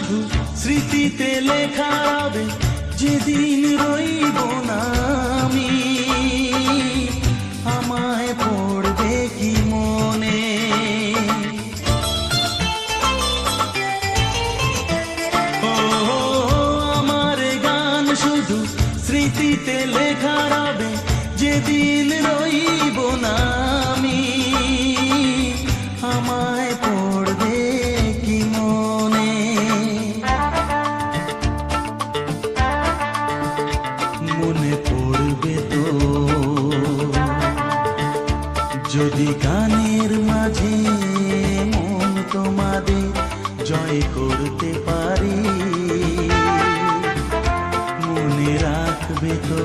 শুধু স্মৃতিতে লেখা রবে, যেদিন রইব না আমি। আমায় পড়বে কি মনে? ও আমার গান শুধু স্মৃতিতে লেখা রবে, যেদিন রইব না আমি। আমায় পড়বে কি মনে? মনে পড়বে তো যদি গানের মাঝে মন তোমাদের জয় করতে পারি। মনে রাখবে তো